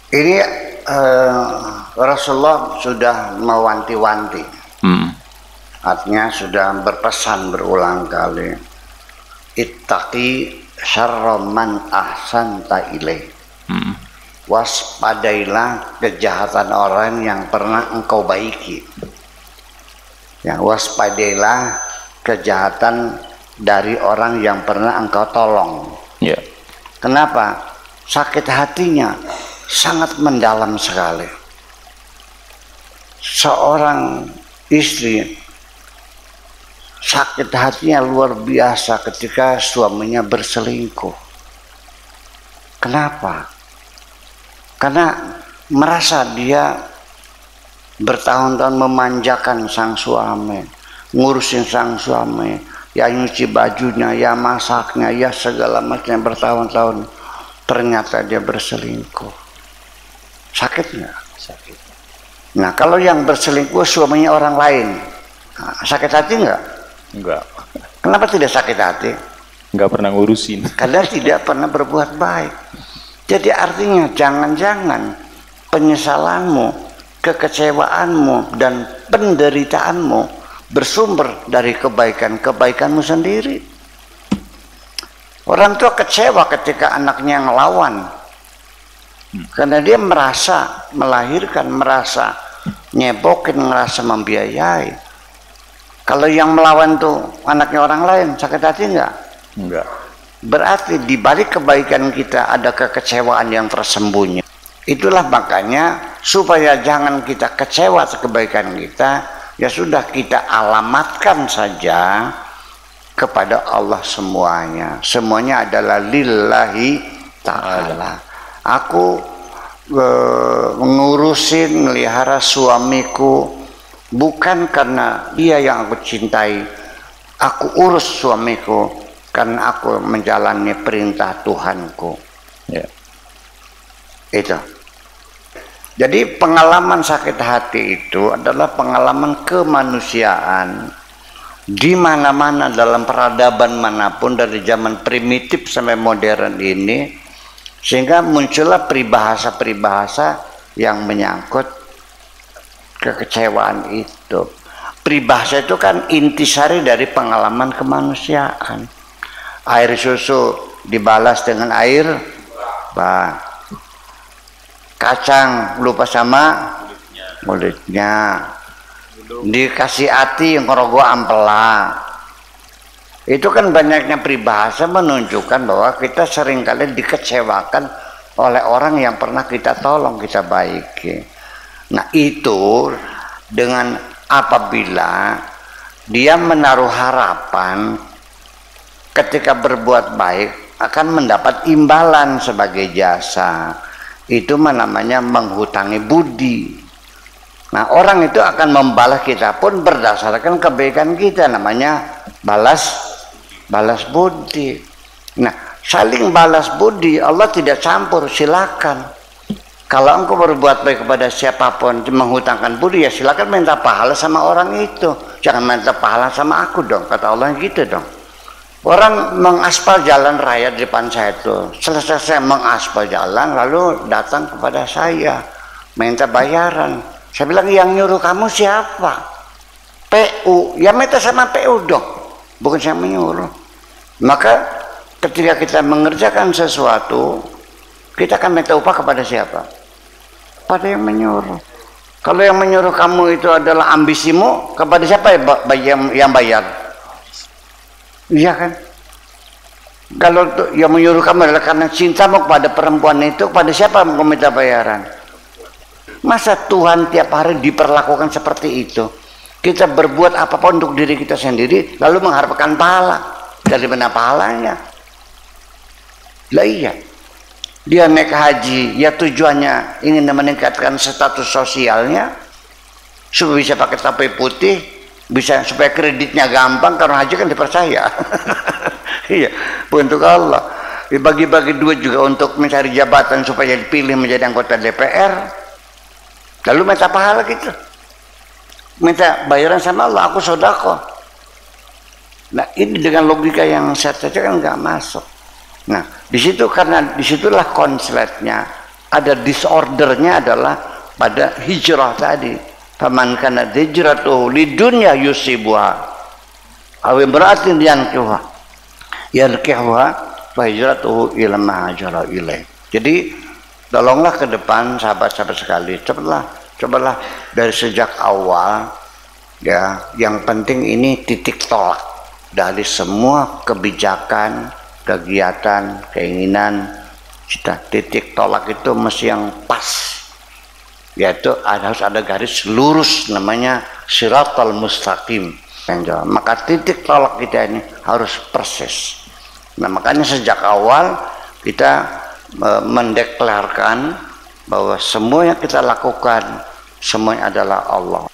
Ini Rasulullah sudah mewanti-wanti, artinya sudah berpesan berulang kali, ittaqi syarra man ahsanta ilaih. Waspadailah kejahatan orang yang pernah engkau baiki. Ya, waspadailah kejahatan dari orang yang pernah engkau tolong. Ya. Kenapa? Sakit hatinya sangat mendalam sekali. Seorang istri sakit hatinya luar biasa ketika suaminya berselingkuh. Kenapa? Karena merasa dia bertahun-tahun memanjakan sang suami, ngurusin sang suami, ya nyuci bajunya, ya masaknya, ya segala macam bertahun-tahun. Ternyata dia berselingkuh. Sakit nggak? Sakit. Nah, kalau yang berselingkuh suaminya orang lain, sakit hati nggak? Enggak. Kenapa tidak sakit hati? Enggak pernah ngurusin. Karena tidak pernah berbuat baik. Jadi artinya jangan-jangan penyesalanmu, kekecewaanmu, dan penderitaanmu bersumber dari kebaikan-kebaikanmu sendiri. Orang tua kecewa ketika anaknya ngelawan. Karena dia merasa melahirkan, merasa nyebokin, merasa membiayai. Kalau yang melawan tuh anaknya orang lain, sakit hati enggak? Enggak. Berarti di balik kebaikan kita ada kekecewaan yang tersembunyi. Itulah makanya supaya jangan kita kecewa atas kebaikan kita, ya sudah kita alamatkan saja kepada Allah semuanya. Semuanya adalah lillahi ta'ala. Aku ngurusin, melihara suamiku bukan karena dia yang aku cintai. Aku urus suamiku karena aku menjalani perintah Tuhanku. Ya. Itu. Jadi pengalaman sakit hati itu adalah pengalaman kemanusiaan. Di mana-mana dalam peradaban manapun, dari zaman primitif sampai modern ini, sehingga muncullah peribahasa-peribahasa yang menyangkut kekecewaan itu. Peribahasa itu kan intisari dari pengalaman kemanusiaan. Air susu dibalas dengan air bah. Kacang lupa sama mulutnya. Dikasih hati ngorogo ampela. Itu kan banyaknya peribahasa menunjukkan bahwa kita seringkali dikecewakan oleh orang yang pernah kita tolong, kita baiki. Nah itu dengan apabila dia menaruh harapan ketika berbuat baik akan mendapat imbalan sebagai jasa, itu namanya menghutangi budi. Nah orang itu akan membalas kita pun berdasarkan kebaikan kita, namanya balas budi. Nah saling balas budi, Allah tidak campur, silakan. Kalau engkau berbuat baik kepada siapapun menghutangkan budi, ya silakan minta pahala sama orang itu, jangan minta pahala sama aku dong, kata Allah gitu dong. Orang mengaspal jalan raya di depan saya itu, selesai saya mengaspal jalan lalu datang kepada saya minta bayaran. Saya bilang, yang nyuruh kamu siapa? PU. Ya minta sama PU dong, bukan saya menyuruh. Maka ketika kita mengerjakan sesuatu, kita akan minta upah kepada siapa? Pada yang menyuruh. Kalau yang menyuruh kamu itu adalah ambisimu, kepada siapa yang bayar? Iya kan? Kalau yang menyuruh kamu adalah karena cintamu kepada perempuan itu, kepada siapa kamu minta bayaran? Masa Tuhan tiap hari diperlakukan seperti itu? Kita berbuat apapun untuk diri kita sendiri lalu mengharapkan pahala. Dari mana pahalanya? Lah iya, dia naik haji, ya tujuannya ingin meningkatkan status sosialnya supaya bisa pakai topi putih, bisa supaya kreditnya gampang, karena haji kan dipercaya. Iya, untuk Allah. Dibagi-bagi duit juga untuk mencari jabatan supaya dipilih menjadi anggota DPR. Lalu minta pahala gitu, minta bayaran sama Allah, aku sodako. Nah ini dengan logika yang saya saja kan nggak masuk. Nah disitu, karena disitulah konsletnya ada disordernya adalah pada hijrah tadi. Faman kana hijratuhu lidunya yusibuha aw imra'atin yankihuha fa hijratuhu ila ma hajara ilaih. Jadi tolonglah ke depan sahabat-sahabat sekali, cobalah dari sejak awal ya, yang penting ini titik tolak dari semua kebijakan, kegiatan, keinginan kita. Titik tolak itu mesti yang pas, yaitu harus ada garis lurus, namanya siratal mustaqim. Maka titik tolak kita ini harus persis. Nah, makanya sejak awal kita mendeklarkan bahwa semua yang kita lakukan semuanya adalah Allah.